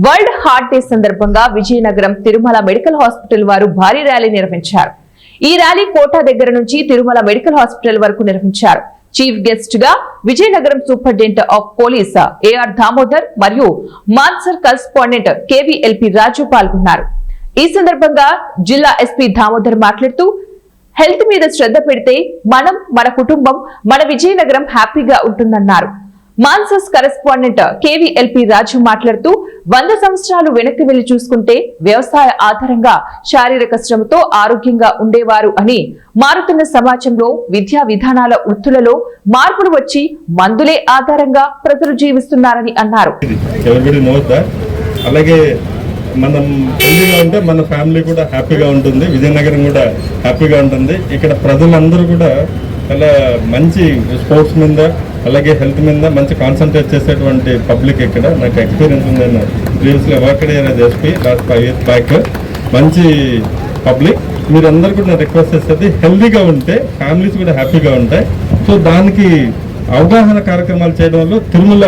World heart day సందర్భంగా Vizianagaram Tirumala medical hospital వారు భారీ ర్యాలీ నిర్వహించారు. ఈ ర్యాలీ కోట దగ్గర నుంచి తిరుమల మెడికల్ హాస్పిటల్ వరకు నిర్వహించారు. చీఫ్ గెస్ట్ గా Vizianagaram superintendent of police AR Damodar మరియు మాన్సర్ కరెస్పాండెంట్ కేవీఎల్పీ రాజు పాల్గొన్నారు. ఈ సందర్భంగా జిల్లా ఎస్పీ దామోదర్ మాట్లాడుతూ హెల్త్ మీద శ్రద్ధ పెడితే మనం, మన కుటుంబం, మన విజయనగరం హ్యాపీగా ఉంటుందన్నారు. మాన్సస్ కరెస్పాండెంట్ కేవీఎల్పీ రాజు మాట్లాడుతూ 100 సంవత్సరాలు వెనక్కి వెళ్లి చూసుకుంటే వ్యవసాయ ఆధారంగా శారీరక శ్రమతో ఆరోగ్యంగా ఉండేవారు అని, మారుతున్న సమాజంలో విద్యా విధానాల వృత్తులలో మార్పులు వచ్చి మందులే ఆధారంగా ప్రజలు జీవిస్తున్నారని అన్నారు. అలాగే మనం హెల్తీగా ఉంటే మన ఫ్యామిలీ కూడా హ్యాపీగా ఉంటుంది, విజయనగరం కూడా హ్యాపీగా ఉంటుంది. ఇక్కడ ప్రజలందరూ కూడా చాలా మంచి స్పోర్ట్స్ మీద అలాగే హెల్త్ మీద మంచి కాన్సన్ట్రేట్ చేసేటువంటి పబ్లిక్. ఇక్కడ నాకు ఎక్స్పీరియన్స్ ఉంది, నేను previously worked as SP last 5 years back. మంచి పబ్లిక్. మీరందరూ కూడా నేను రిక్వెస్ట్ చేసేది హెల్తీగా ఉంటే ఫ్యామిలీస్ కూడా హ్యాపీగా ఉంటాయి. సో దానికి అవగాహన కార్యక్రమాలు చేయడంలో తిరుమల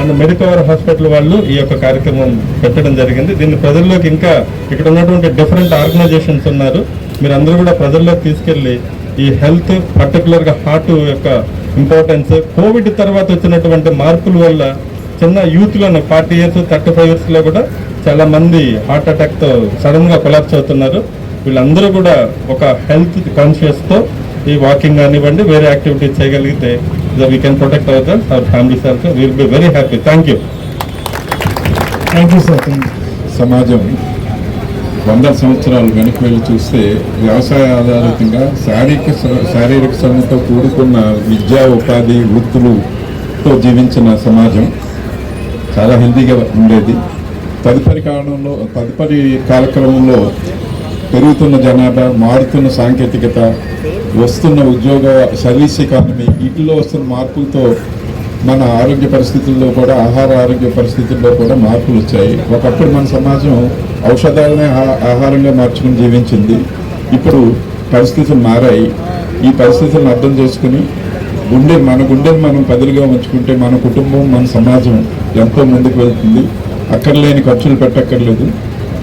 అండ్ మెడికవర్ హాస్పిటల్ వాళ్ళు ఈ యొక్క కార్యక్రమం పెట్టడం జరిగింది. దీన్ని ప్రజల్లోకి ఇంకా ఇక్కడ ఉన్నటువంటి డిఫరెంట్ ఆర్గనైజేషన్స్ ఉన్నారు, మీరందరూ కూడా ప్రజల్లోకి తీసుకెళ్ళి ఈ హెల్త్ పర్టికులర్గా హార్ట్ యొక్క ఇంపార్టెన్స్, కోవిడ్ తర్వాత వచ్చినటువంటి మార్పుల వల్ల చిన్న యూత్లో 40 years 35 yearsలో కూడా చాలా మంది హార్ట్ అటాక్తో సడన్గా కొలాప్స్ అవుతున్నారు. వీళ్ళందరూ కూడా ఒక హెల్త్ కాన్షియస్తో ఈ వాకింగ్ కానివ్వండి వేరే యాక్టివిటీస్ చేయగలిగితే we can protect our families also. Will be very happy. Thank you. Sir. సమాజం 100 సంవత్సరాలు వెనక్కి వెళ్ళి చూస్తే వ్యవసాయ ఆధారితంగా శారీరక శ్రమతో కూడుకున్న విద్యా ఉపాధి వృత్తులతో జీవించిన సమాజం చాలా హెల్తీగా ఉండేది. తదుపరి కాలక్రమంలో పెరుగుతున్న జనాభా, మారుతున్న సాంకేతికత, వస్తున్న ఉద్యోగ సర్వీస్ ఎకానమీ, వీటిలో వస్తున్న మార్పులతో మన ఆరోగ్య పరిస్థితుల్లో కూడా ఆరోగ్య పరిస్థితుల్లో కూడా మార్పులు వచ్చాయి. ఒకప్పుడు మన సమాజం ఔషధాలనే ఆహారంగా మార్చుకుని జీవించింది. ఇప్పుడు పరిస్థితులు మారాయి. ఈ పరిస్థితులను అర్థం చేసుకుని మన గుండెని మనం పదులుగా ఉంచుకుంటే మన కుటుంబం, మన సమాజం ఎంతో ముందుకు వెళ్తుంది. అక్కర్లేని ఖర్చులు పెట్టక్కర్లేదు,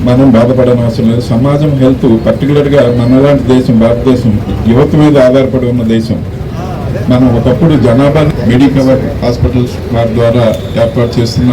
మనం బాధపడని అవసరం లేదు. సమాజం హెల్త్ పర్టికులర్గా మనలాంటి దేశం, భారతదేశం యువత మీద ఆధారపడి ఉన్న దేశం. మనం ఒకప్పుడు జనాభా మెడికవర్ హాస్పిటల్స్ వారి ద్వారా ఏర్పాటు చేస్తున్న